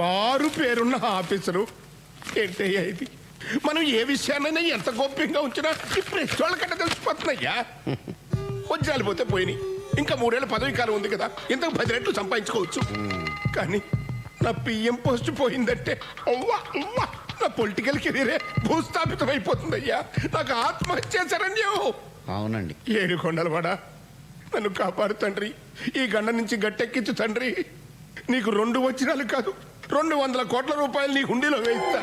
మారు పేరున్న ఆఫీసరు ఏంటయ్యా ఇది? మనం ఏ విషయాన్నైనా ఎంత గోప్యంగా ఉంచినా ఈ ప్రెస్ వాళ్ళకన్నా తెలిసిపోతున్నాయ్యా. వజ్రాలు పోతే పోయినాయి, ఇంకా 3 ఏళ్ళ పదవి కాలం ఉంది కదా, ఇంతకు 10 రెట్లు సంపాదించుకోవచ్చు. కానీ నా పిఎం పోస్ట్ పోయిందంటే అవ్వా అవ్వా, నా పొలిటికల్ కెరీరే భూస్థాపితం అయిపోతుందయ్యా. నాకు ఆత్మహత్య శరణ్యం. అవునండి. 7 కొండలవాడా, నన్ను కాపాడు తండ్రి. ఈ గండ నుంచి గట్టెక్కించు తండ్రి. నీకు 2 వజ్రాలు కాదు, 200 కోట్ల రూపాయలు నీ హుండీలో వేయిస్తా.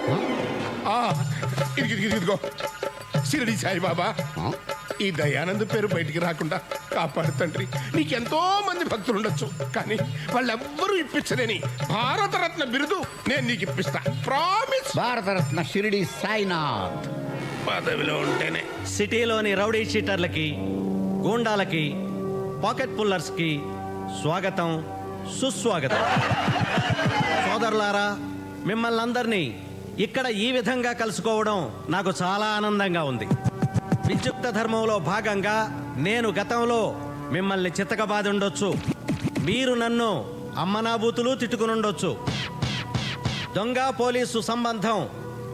ఇదిగో షిరిడి సాయిబాబా, ఈ దయానంద్ పేరు బయటికి రాకుండా కాపాడు తండ్రి. నీకెంతో మంది భక్తులు ఉండొచ్చు, కానీ వాళ్ళెవ్వరూ ఇప్పించలేని భారతరత్న బిరుదు నేను నీకు ఇప్పిస్తా. ప్రామిస్. భారతరత్న షిరిడి సాయినాథ్. పదవిలో ఉంటేనే సిటీలోని రౌడీ షీటర్లకి, గూండాలకి, పాకెట్ పుల్లర్స్కి స్వాగతం, సుస్వాగతం. సోదరులారా, మిమ్మల్ని అందరినీ ఇక్కడ ఈ విధంగా కలుసుకోవడం నాకు చాలా ఆనందంగా ఉంది. విద్యుక్త ధర్మంలో భాగంగా నేను గతంలో మిమ్మల్ని చితకబాది ఉండొచ్చు, మీరు నన్ను అమ్మనాబూతులు తిట్టుకునుండొచ్చు. దొంగ పోలీసు సంబంధం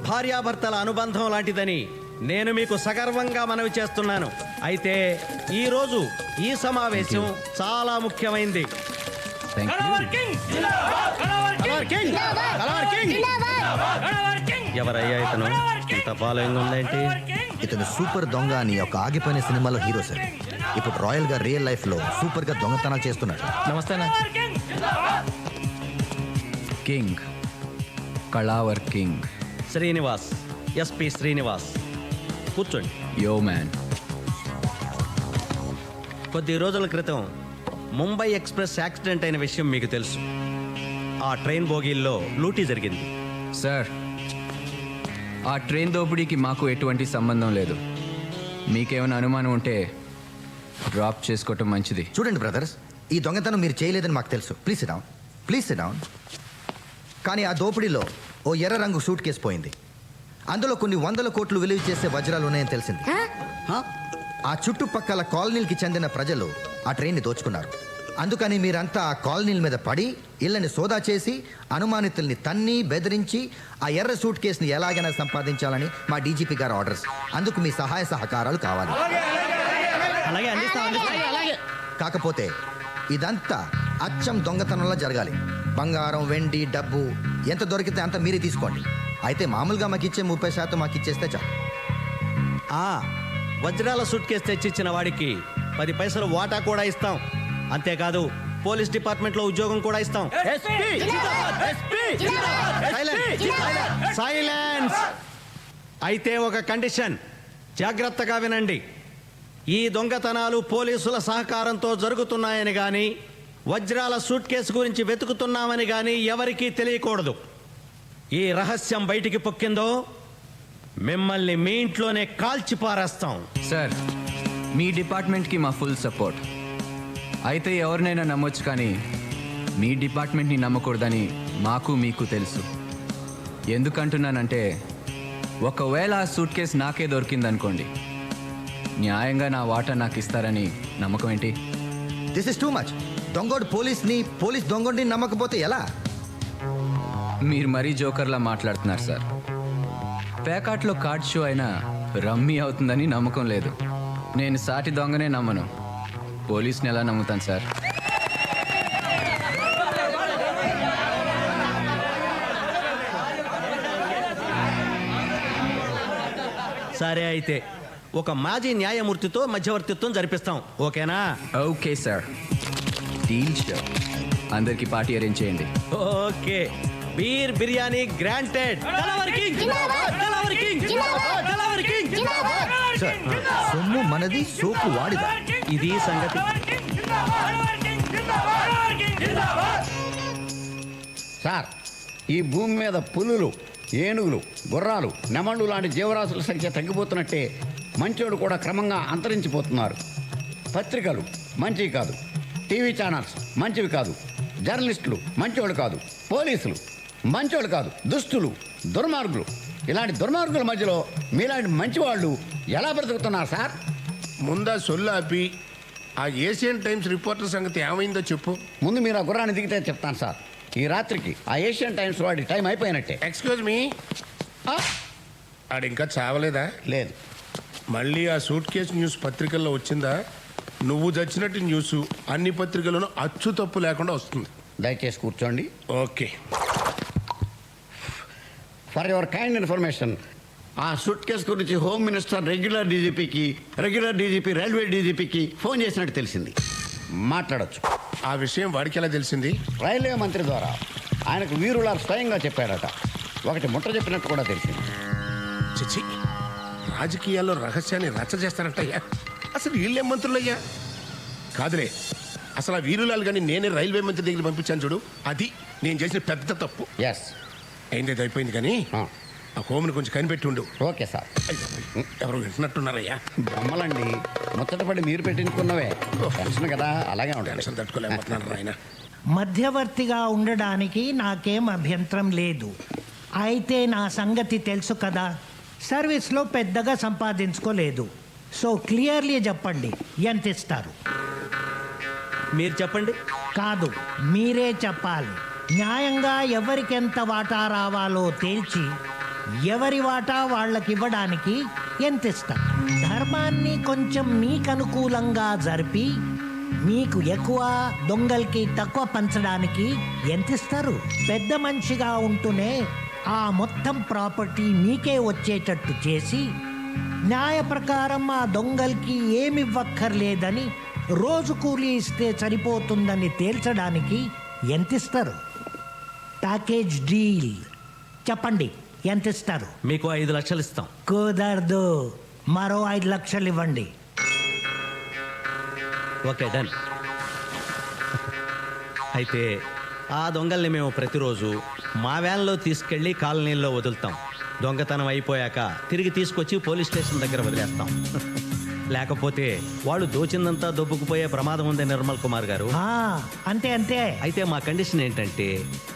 భార్యాభర్తల అనుబంధం లాంటిదని నేను మీకు సగర్వంగా మనవి చేస్తున్నాను. అయితే ఈరోజు ఈ సమావేశం చాలా ముఖ్యమైంది. ఎవరయ్యా ఇతను? ఇంత ఫాలోయింగ్ ఉందేంటి? ఇతను సూపర్ దొంగ అని ఒక ఆగిపోయిన సినిమాలో హీరో సార్. ఇప్పుడు రాయల్ గా రియల్ లైఫ్ లో సూపర్ గా దొంగతనాలు చేస్తున్నాడు. నమస్తే. కింగ్, కళావర్ కింగ్ శ్రీనివాస్, ఎస్పి శ్రీనివాస్. కూర్చోండి. Yo man. కొద్ది రోజుల క్రితం ముంబై ఎక్స్ప్రెస్ యాక్సిడెంట్ అయిన విషయం మీకు తెలుసు. ఆ ట్రైన్ బోగీల్లో లూటీ జరిగింది. సార్, ఆ ట్రైన్ దోపిడీకి మాకు ఎటువంటి సంబంధం లేదు. మీకేమైనా అనుమానం ఉంటే డ్రాప్ చేసుకోవటం మంచిది. చూడండి బ్రదర్స్, ఈ దొంగతనం మీరు చేయలేదని మాకు తెలుసు. Please SIT down, please SIT down. కానీ ఆ దోపిడీలో ఓ ఎర్ర రంగు సూట్ కేసు పోయింది. అందులో కొన్ని 100 కోట్లు విలువ చేసే వజ్రాలు ఉన్నాయని తెలిసింది. ఆ చుట్టుపక్కల కాలనీలకి చెందిన ప్రజలు ఆ ట్రైన్ని దోచుకున్నారు. అందుకని మీరంతా ఆ కాలనీల మీద పడి ఇళ్ళని సోదా చేసి అనుమానితుల్ని తన్ని బెదిరించి ఆ ఎర్ర సూట్ కేసుని ఎలాగైనా సంపాదించాలని మా డీజీపీ గారు ఆర్డర్స్. అందుకు మీ సహాయ సహకారాలు కావాలి. కాకపోతే ఇదంతా అచ్చం దొంగతనంలో జరగాలి. బంగారం, వెండి, డబ్బు ఎంత దొరికితే అంత మీరే తీసుకోండి. అయితే మామూలుగా మాకు ఇచ్చే 30% మాకు ఇచ్చేస్తే చాలు. వజ్రాల సూట్ కేసు తెచ్చిచ్చిన వాడికి 10 పైసలు వాటా కూడా ఇస్తాం. అంతేకాదు పోలీస్ డిపార్ట్మెంట్ లో ఉద్యోగం కూడా ఇస్తాం. సైలెన్స్. అయితే ఒక కండిషన్, జాగ్రత్తగా వినండి. ఈ దొంగతనాలు పోలీసుల సహకారంతో జరుగుతున్నాయని గాని, వజ్రాల సూట్ కేసు గురించి వెతుకుతున్నామని గాని ఎవరికీ తెలియకూడదు. ఈ రహస్యం బయటికి పొక్కిందో మిమ్మల్ని మీ ఇంట్లోనే కాల్చి పారేస్తాం. సార్, మీ డిపార్ట్మెంట్కి మా ఫుల్ సపోర్ట్. అయితే ఎవరినైనా నమ్మొచ్చు, కానీ మీ డిపార్ట్మెంట్ని నమ్మకూడదని మాకు మీకు తెలుసు. ఎందుకంటున్నానంటే, ఒకవేళ ఆ సూట్ కేసు నాకే దొరికిందనుకోండి, న్యాయంగా నా వాటా నాకు ఇస్తారని నమ్మకం ఏంటి? This is too much. దొంగోడు పోలీస్ని, పోలీస్ దొంగోడిని నమ్మకపోతే ఎలా? మీరు మరీ జోకర్లా మాట్లాడుతున్నారు సార్. పేకాట్లో కార్డ్ షో అయినా రమ్మీ అవుతుందని నమ్మకం లేదు. నేను సాటి దొంగనే నమ్మను, పోలీస్ని ఎలా నమ్ముతాను సార్? సరే, అయితే ఒక మాజీ న్యాయమూర్తితో మధ్యవర్తిత్వం జరిపిస్తాం. ఓకేనా? Okay sir, deal show. అందరికి పార్టీ అరేంజ్ చేయండి. Okay. Beer biryani granted. Sir, సొమ్ము మనది, సోకు వాడిదా. ఇది సంగతి. సార్, ఈ భూమి మీద పులులు, ఏనుగులు, గుర్రాలు, నెమళ్ళు లాంటి జీవరాశుల సంఖ్య తగ్గిపోతున్నట్టే మంచోడు కూడా క్రమంగా అంతరించిపోతున్నారు. పత్రికలు మంచివి కాదు, టీవీ ఛానల్స్ మంచివి కాదు, జర్నలిస్టులు మంచోళ్ళు కాదు, పోలీసులు మంచోళ్ళు కాదు, దుస్తులు, దుర్మార్గులు. ఇలాంటి దుర్మార్గుల మధ్యలో మీలాంటి మంచివాళ్ళు ఎలా బ్రతుకుతున్నారు సార్? ముందా సొల్లాపి ఆ ఏషియన్ టైమ్స్ రిపోర్టర్ సంగతి ఏమైందో చెప్పు. ముందు మీరు ఆ గుర్రాన్ని దిగితే చెప్తాను సార్. ఈ రాత్రికి ఆ ఏషియన్ టైమ్స్ వాడి టైం అయిపోయినట్టే. ఎక్స్క్యూజ్ మీ, ఆడు ఇంకా చావలేదా? లేదు. మళ్ళీ ఆ సూట్ కేసు న్యూస్ పత్రికల్లో వచ్చిందా? నువ్వు చచ్చినట్టు న్యూస్ అన్ని పత్రికల్లోనూ అచ్చు తప్పు లేకుండా వస్తుంది. దయచేసి కూర్చోండి. Okay. For your kind information, ఆ సూట్ కేసు గురించి home minister regular DGP railway డీజీపీకి ఫోన్ చేసినట్టు తెలిసింది. మాట్లాడొచ్చు. ఆ విషయం వాడికి ఎలా తెలిసింది? రైల్వే మంత్రి ద్వారా ఆయనకు వీరులా స్వయంగా చెప్పారట. ఒకటి ముట్ట చెప్పినట్టు కూడా తెలిసింది. చిచి, రాజకీయాల్లో రహస్యాన్ని రచ్చ చేస్తారంటయ్యా. అసలు వీళ్ళేం మంత్రులయ్యా? కాదులే, అసలు ఆ వీరులాలు కానీ నేనే రైల్వే మంత్రి దగ్గర పంపించాను చూడు, అది నేను చేసిన పెద్ద తప్పు. ఎస్. అయింది అయిపోయింది కానీ ఆ హోమ్ని కొంచెం కనిపెట్టి ఉండు. Okay sir. ఎవరు వింటున్నట్టున్నారయ్యా? బొమ్మలండి, ముచ్చటపడి మీరు పెట్టించుకున్నవే. టెన్షన్ కదా, అలాగే ఉంటాయి. టెన్షన్ తట్టుకోలేకపోతున్నారు ఆయన. మధ్యవర్తిగా ఉండడానికి నాకేం అభ్యంతరం లేదు. అయితే నా సంగతి తెలుసు కదా, సర్వీస్లో పెద్దగా సంపాదించుకోలేదు. సో క్లియర్లీ చెప్పండి, ఎంత ఇస్తారు? మీరు చెప్పండి. కాదు, మీరే చెప్పాలి. న్యాయంగా ఎవరికెంత వాటా రావాలో తేల్చి ఎవరి వాటా వాళ్ళకి ఇవ్వడానికి ఎంత ఇస్తారు? ధర్మాన్ని కొంచెం మీకు అనుకూలంగా జరిపి మీకు ఎక్కువ, దొంగలకి తక్కువ పంచడానికి ఎంత ఇస్తారు? పెద్ద మనిషిగా ఉంటూనే ఆ మొత్తం ప్రాపర్టీ మీకే వచ్చేటట్టు చేసి న్యాయ ప్రకారం ఆ దొంగలకి ఏమివ్వక్కర్లేదని రోజు కూలీ ఇస్తే సరిపోతుందని తేల్చడానికి ఎంత ఇస్తారు? Package deal. చెప్పండి, ఎంత ఇస్తారు? మీకు 5 లక్షలు ఇస్తాం. కుదరదు, మరో 5 లక్షలు ఇవ్వండి. Okay, done. అయితే ఆ దొంగల్ని మేము ప్రతిరోజు మా వ్యాన్లో తీసుకెళ్ళి కాలనీల్లో వదులుతాం. దొంగతనం అయిపోయాక తిరిగి తీసుకొచ్చి పోలీస్ స్టేషన్ దగ్గర వదిలేస్తాం. లేకపోతే వాళ్ళు దోచిందంతా దొబ్బుకుపోయే ప్రమాదం ఉంది నిర్మల్ కుమార్ గారు. అంతే అంతే. అయితే మా కండిషన్ ఏంటంటే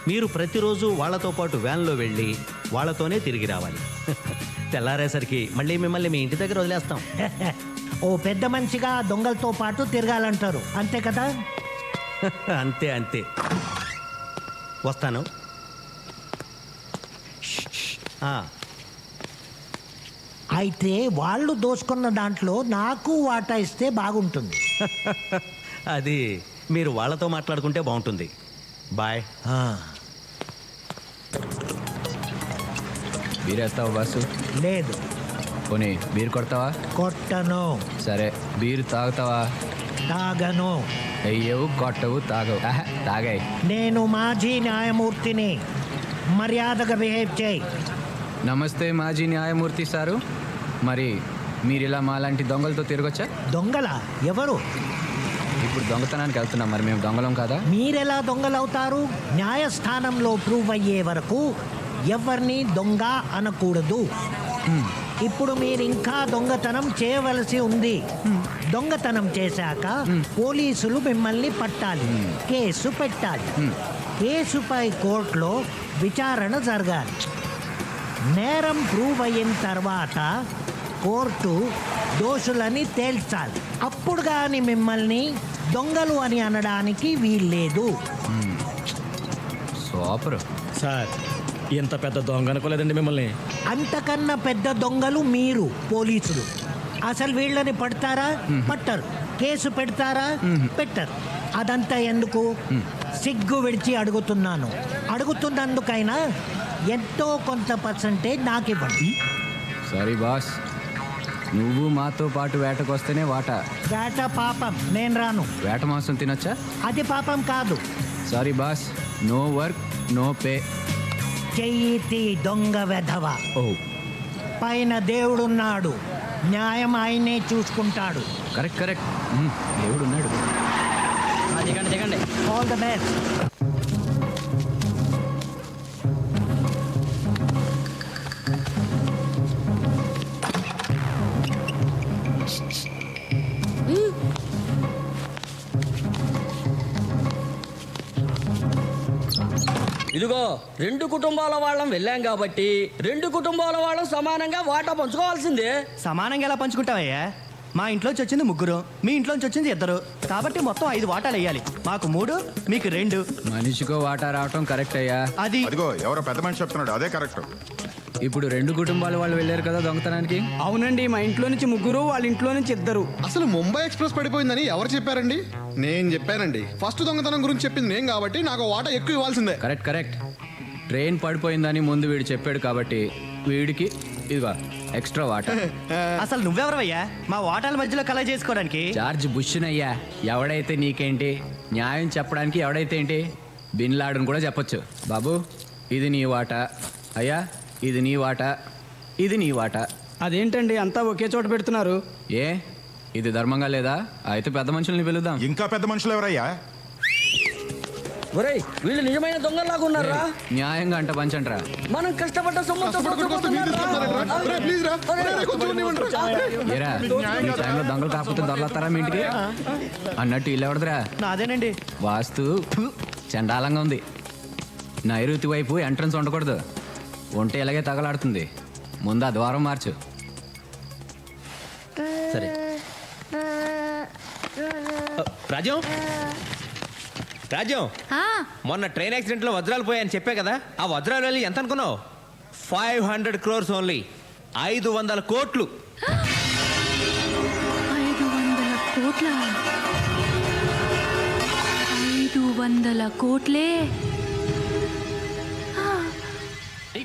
మీరు ప్రతిరోజు వాళ్ళతో పాటు వ్యాన్లో వెళ్ళి వాళ్ళతోనే తిరిగి రావాలి. తెల్లారేసరికి మళ్ళీ మిమ్మల్ని మీ ఇంటి దగ్గర వదిలేస్తాం. ఓ పెద్ద మనిషిగా దొంగలతో పాటు తిరగాలంటారు, అంతే కదా? అంతే అంతే. వస్తాను. అయితే వాళ్ళు దోచుకున్న దాంట్లో నాకు వాటా ఇస్తే బాగుంటుంది. అది మీరు వాళ్ళతో మాట్లాడుకుంటే బాగుంటుంది. బాయ్. బీరేస్తావా బాసు? లేదు. పోనీ బీరు కొడతావా? కొట్టను. సరే, బీరు తాగుతావా? తాగను. అయ్యవు, కొట్టవు, తాగవు. తాగాయి. నేను మాజీ న్యాయమూర్తిని, మర్యాదగా బిహేవ్ చేయి. నమస్తే మాజీ న్యాయమూర్తి సారు. మరి మీరు ఇలా మాలాంటి దొంగలతో తిరగొచ్చా? దొంగల? ఎవరు? ఇప్పుడు దొంగతనానికి వెళ్తున్నాం, మరి మేము దొంగలం కాదా? మీరెలా దొంగలవుతారు? న్యాయస్థానంలో ప్రూవ్ అయ్యే వరకు ఎవరిని దొంగ అనకూడదు. ఇప్పుడు మీరు ఇంకా దొంగతనం చేయవలసి ఉంది. దొంగతనం చేశాక పోలీసులు మిమ్మల్ని పట్టాలి, కేసు పెట్టాలి. కేసుపై కోర్టులో విచారణ జరగాలి. నేరం ప్రూవ్ అయిన తర్వాత కోర్టు దోషులని తేల్చాలి. అప్పుడు కానీ మిమ్మల్ని దొంగలు అని అనడానికి వీల్లేదు. సూపర్ సార్, ఎంత పెద్ద దొంగ అనుకోలేదండి మిమ్మల్ని. అంతకన్నా పెద్ద దొంగలు మీరు పోలీసులు. అసలు వీళ్ళని పడతారా? పట్టరు. కేసు పెడతారా? పెట్టరు. అదంతా ఎందుకు? సిగ్గు విడిచి అడుగుతున్నాను. అడుగుతున్నందుకైనా ఎంతో కొంత పర్సంటేజ్ నాకు ఇవ్వండి. సారీ బాస్, నువ్వు మాతో పాటు వేటకు వస్తేనే వాటా. వేట పాపం, నేను రాను. వేట మాంసం తినొచ్చా? అది పాపం కాదు. Sorry boss, no work no pay. చెయ్యి దొంగ వెధవ. ఓ, పైన దేవుడున్నాడు, న్యాయం ఆయనే చూసుకుంటాడు. Correct correct. దేవుడు ఉన్నాడు. దిగండి దిగండి. All the best. ఇదిగో, 2 కుటుంబాల వాళ్ళం వెళ్ళాం కాబట్టి 2 కుటుంబాల వాళ్ళం సమానంగా వాటా పంచుకోవాల్సిందే. సమానంగా ఎలా పంచుకుంటావయ్యా? మా ఇంట్లోంచి వచ్చింది 3, మీ ఇంట్లోంచి వచ్చింది 2, కాబట్టి మొత్తం 5 వాటాలు వేయాలి. మాకు 3, మీకు 2. మనిషికో వాటా రావటం కరెక్ట్ అయ్యా. అది అదిగో ఎవరో పెద్ద మనిషి చెప్తున్నాడు, అదే కరెక్ట్. ఇప్పుడు 2 కుటుంబాల వాళ్ళు వెళ్ళారు కదా దొంగతనానికి. అవునండి, మా ఇంట్లో నుంచి 3, వాళ్ళ ఇంట్లో నుంచి 2. అసలు ముంబై ఎక్స్ప్రెస్ పడిపోయిందని ఎవరు చెప్పారండి? నేను చెప్పానండి. ఫస్ట్ దొంగతనం గురించి చెప్పింది నేను కాబట్టి నాకు వాటా ఎక్కువ ఇవ్వాల్సిందే. కరెక్ట్. ట్రైన్ పడిపోయిందని ముందు వీడు చెప్పాడు కాబట్టి వీడికి ఇదిగో ఎక్స్ట్రా వాటా. అసలు నువ్వెవరవయ్యా మా వాటాల మధ్యలో కలగ చేసుకోవడానికి? జార్జ్ బుష్నయ్యా. ఎవడైతే నీకేంటి, న్యాయం చెప్పడానికి ఎవడైతే ఏంటి, బిన్ లాడన్ కూడా చెప్పొచ్చు. బాబు ఇది నీ వాటా, అయ్యా ఇది నీ వాటా, ఇది నీ వాటా. అదేంటండి అంతా ఒకే చోట పెడుతున్నారు? ఏ ఇది ధర్మంగా లేదా? అయితే పెద్ద మనుషుల్ని పిలుద్దాం. ఇంకా పెద్ద మనుషులు ఎవరయ్యా? ఒరేయ్ వీళ్ళు నిజమైన దొంగలాగా ఉన్నారా? న్యాయంగా అంట పంచంట్రా. మనం కష్టపడ్డ సొమ్ముతో ఏరా ఈ టైంలో దొంగలు కాకపోతే దొరలతారా మీ ఇంటికి? అన్నట్టు ఇల్లు ఎవడదురా? నాదేనండి. వాస్తు చండాలంగా ఉంది. నైరుతి వైపు ఎంట్రన్స్ ఉండకూడదు, ఒంటి ఇలాగే తగలాడుతుంది. ముందు ఆ ద్వారం మార్చు. సరే రాజ్యం, రాజ్యం, మొన్న ట్రైన్ యాక్సిడెంట్లో వజ్రాలు పోయాయని చెప్పే కదా, ఆ వజ్రాలు వెళ్ళి ఎంత అనుకున్నావు? 500 crores ఓన్లీ. 500 కోట్లు. 500 కోట్ల? 500 కోట్లే?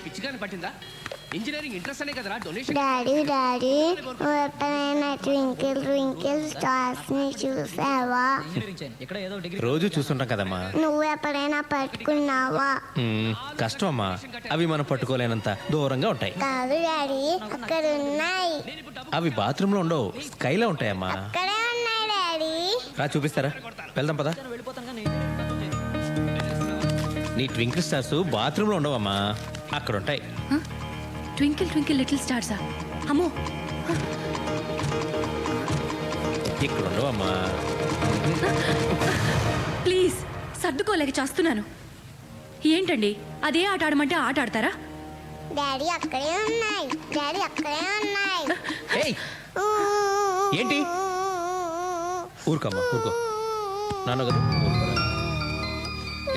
పిచ్చిగాని పట్టిందా? ఇంజనీరింగ్ ఇంట్రెస్ట్ అనే కదరా డొనేషన్. డాడీ నువ్వు ఎప్పుడైనా ట్వింకిల్ ట్వింకిల్ స్టార్స్ ని చూసావా? ఇక్కడ ఏదో డిగ్రీ రోజు చూస్తుంటాం కదమ్మా. నువ్వు ఎప్పుడైనా పట్టుకున్నావా? కష్టం అమ్మా, అవి మనం పట్టుకోలేనంత దూరంగా ఉంటాయి. కాదు డాడీ, అక్కడ ఉన్నాయి. అవి బాత్రూంలో ఉండవు, స్కైలో ఉంటాయమ్మా. అక్కడే ఉన్నాయి డాడీ. రా చూపిస్తారా? వెళ్దాం పదా. నీ ట్వింకిల్ స్టార్స్ బాత్రూంలో ఉండవమ్మా, అక్కడ ఉంటాయి. ట్వింకిల్ ట్వింకిల్ లిటిల్ స్టార్సా? అమ్మో, ఇక్కడ ఉండవమ్మా. ప్లీజ్ సర్దుకోలేక చేస్తున్నాను. ఏంటండి అదే ఆట ఆడమంటే ఆట ఆడతారా? డాడీ అక్కడే ఉన్నాయి. డాడీ అక్కడే ఉన్నాయి. ఏయ్, ఏంటి? ఊరుకోమ్మా, ఊరుకో. నాన్న కదా,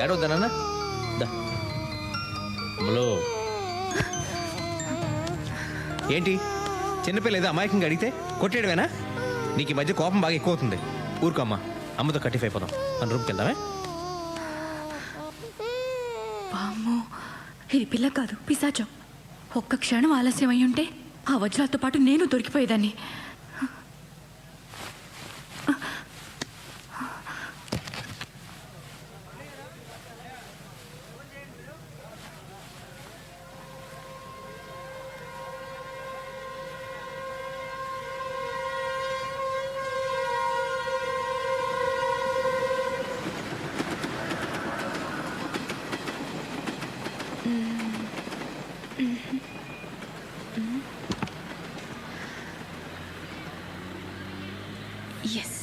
ఏడవద్దా నాన్న? దా. అమ్మలో ఏంటి చిన్నపిల్ల ఏదో అమాయకంగా అడిగితే కొట్టేయడమేనా? నీకు ఈ మధ్య కోపం బాగా ఎక్కువ అవుతుంది. ఊరుకోమ్మా, అమ్మతో కట్టిఫ్ అయిపోదాం. మన రూమ్కి వెళ్దామే. వామ్మో, ఇది పిల్ల కాదు పిశాచం. ఒక్క క్షణం ఆలస్యం అయి ఉంటే ఆ వజ్రాలతో పాటు నేను దొరికిపోయేదాన్ని. ఎస్,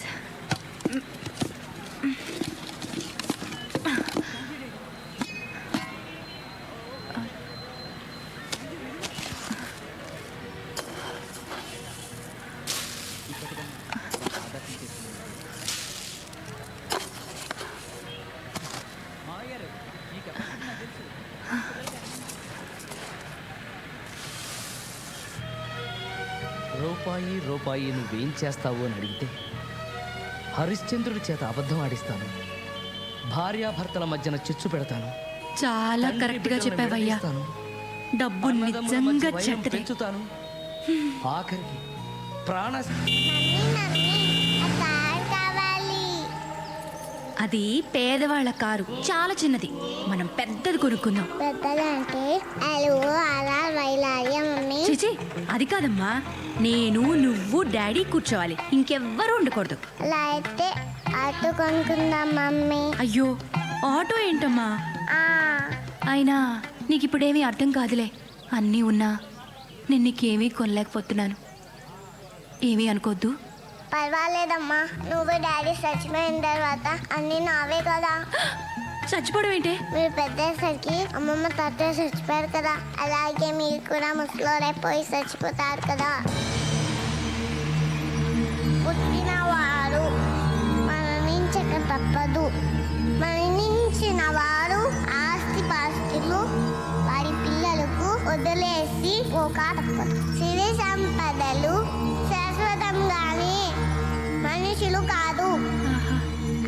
రూపాయి నువ్వేం చేస్తావు అని అడిగితే హరిశ్చంద్రుడి చేత అబద్ధం ఆడిస్తాను, భార్యాభర్తల మధ్యన చిచ్చు పెడతాను. చాలా కరెక్ట్ గా చెప్పావయ్యా. డబ్బు నిజంగా చెడ్డది. పెంచుతాను, ఆఖరికి ప్రాణ. అది పేదవాళ్ళ కారు, చాలా చిన్నది. మనం పెద్దది కొనుక్కుందాం. పెద్దదంటే చిచి, అది కాదమ్మా. నేను, నువ్వు, డాడీ కూర్చోవాలి, ఇంకెవ్వరూ ఉండకూడదు. అలా అయితే ఆటో కొనుక్కుందాం మమ్మీ. అయ్యో, ఆటో ఏంటమ్మా? అయినా నీకు ఇప్పుడేమీ అర్థం కాదులే. అన్నీ ఉన్నా నేను నీకేమీ కొనలేకపోతున్నాను. ఏమీ అనుకోద్దు. పర్వాలేదమ్మా, నువ్వు డాడీ చచ్చిపోయిన తర్వాత అన్ని నావే కదా. చచ్చిపోవడం ఏంటే? మీరు పెద్దసరికి అమ్మమ్మ తాతయ్య చచ్చిపోయారు కదా, అలాగే మీరు కూడా ముసలోడైపోయి చచ్చిపోతారు కదా. పుట్టినవారు మరణించక తప్పదు. మరణించిన వారు ఆస్తిపాస్తులు వారి పిల్లలకు వదిలేసి పోక తప్పదు. సిరి సంపదలు శాశ్వతంగానే, మనుషులు కాదు.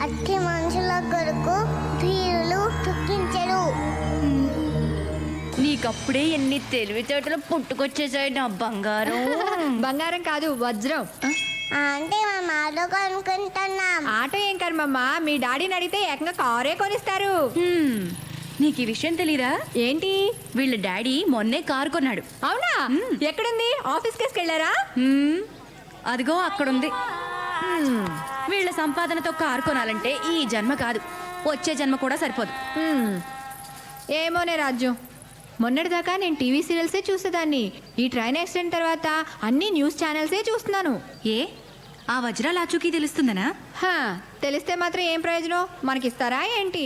అట్టి మనుషుల కొరకు ధీరులు దుఃఖించరు. నీకప్పుడే ఎన్ని తెలివితేటలు పుట్టుకొచ్చేసాయి నా బంగారం. బంగారం కాదు, వజ్రం. అంటే మేము ఆటో కొనుక్కుంటున్నాం. ఆటో ఏం కర్మమ్మా, మీ డాడీని అడిగితే ఏకంగా కారే కొనిస్తారు. నీకు ఈ విషయం తెలీదా? ఏంటి? వీళ్ళ డాడీ మొన్నే కారు కొన్నాడు. అవునా? ఎక్కడుంది? ఆఫీస్ కేసుకు వెళ్ళారా? అదిగో అక్కడుంది. వీళ్ళ సంపాదనతో కారు కొనాలంటే ఈ జన్మ కాదు, వచ్చే జన్మ కూడా సరిపోదు. ఏమోనే రాజ్యం, మొన్నటిదాకా నేను టీవీ సీరియల్సే చూసేదాన్ని. ఈ ట్రైన్ యాక్సిడెంట్ తర్వాత అన్ని న్యూస్ ఛానల్సే చూస్తున్నాను. ఏ ఆ వజ్రాల ఆచూకీ తెలుస్తుందనా? తెలిస్తే మాత్రం ఏం ప్రయోజనం? మనకిస్తారా ఏంటి?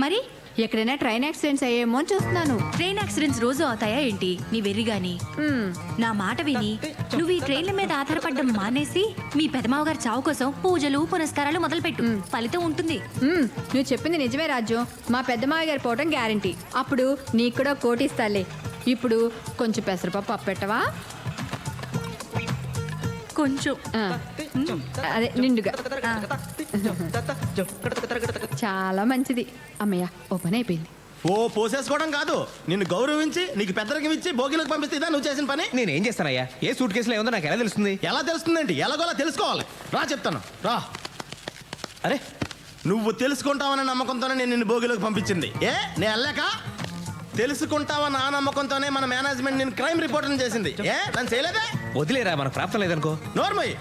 మరి ఎక్కడైనా ట్రైన్ యాక్సిడెంట్స్ అయ్యేమో అని చూస్తున్నాను. ట్రైన్ యాక్సిడెంట్స్ రోజు అవుతాయా ఏంటి? నీ వెర్రిగాని. నా మాట విని నువ్వు ఈ ట్రైన్ల మీద ఆధారపడడం మానేసి మీ పెదమావగారి చావు కోసం పూజలు పునస్కారాలు మొదలుపెట్టు. ఫలితం ఉంటుంది. నువ్వు చెప్పింది నిజమే రాజ్యం. మా పెద్దమావ గారు పోవటం గ్యారంటీ. అప్పుడు నీకు కూడా కోటి ఇస్తాలే. ఇప్పుడు కొంచెం పెసరపప్పు అప్పెట్టవా? కొంచెం అదే నిండుగా. చాలా మంచిది. అమ్మయ్య, ఓ పని అయిపోయింది. ఓ పోసేసుకోవడం కాదు, నిన్ను గౌరవించి నీకు పెద్దరికం ఇచ్చి భోగిలోకి పంపిస్తే ఇదా నువ్వు చేసిన పని? నేనేం చేస్తానయ్యా? ఏ సూట్ కేసులో ఏముందో నాకు ఎలా తెలుస్తుంది? ఎలా తెలుస్తుందేంటి? ఎలాగోలా తెలుసుకోవాలి. రా చెప్తాను, రా. అరే, నువ్వు తెలుసుకుంటావన్న నమ్మకంతోనే నేను నిన్ను భోగిలోకి పంపించింది. నేను వెళ్ళాక తెలుసుకుంటావన్న ఆ నమ్మకంతోనే మన మేనేజ్మెంట్ నేను క్రైమ్ రిపోర్టర్ చేసింది. దాన్ని చేయలేదే? వదిలేరా, మనకు ప్రాప్తం లేదనుకో. నోర్మయ్య,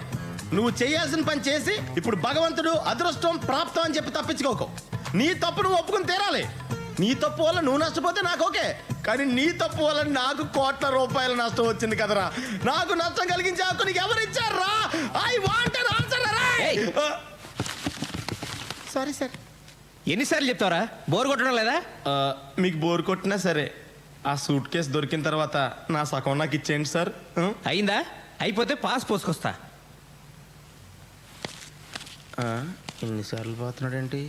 నువ్వు చేయాల్సిన పని చేసి ఇప్పుడు భగవంతుడు అదృష్టం ప్రాప్తం అని చెప్పి తప్పించుకోకు. నీ తప్పు నువ్వు ఒప్పుకుని తీరాలి. నీ తప్పు వల్ల నువ్వు నష్టపోతే నాకు ఓకే, కానీ నీ తప్పు వల్ల నాకు కోట్ల రూపాయల నష్టం వచ్చింది కదరా. నాకు నష్టం కలిగించే హక్కు నీకు ఎవరు ఇచ్చారా? I want an answer. Sorry sir. ఎన్నిసార్లు చెప్తావరా? బోర్ కొట్టడం లేదా? మీకు బోర్ కొట్టినా సరే ఆ సూట్ కేసు దొరికిన తర్వాత నా సగం నాకు ఇచ్చేయండి సార్. అయిందా? అయిపోతే పాస్ పోసుకొస్తా. ఎన్నిసార్లు పోతున్నాడేంటి?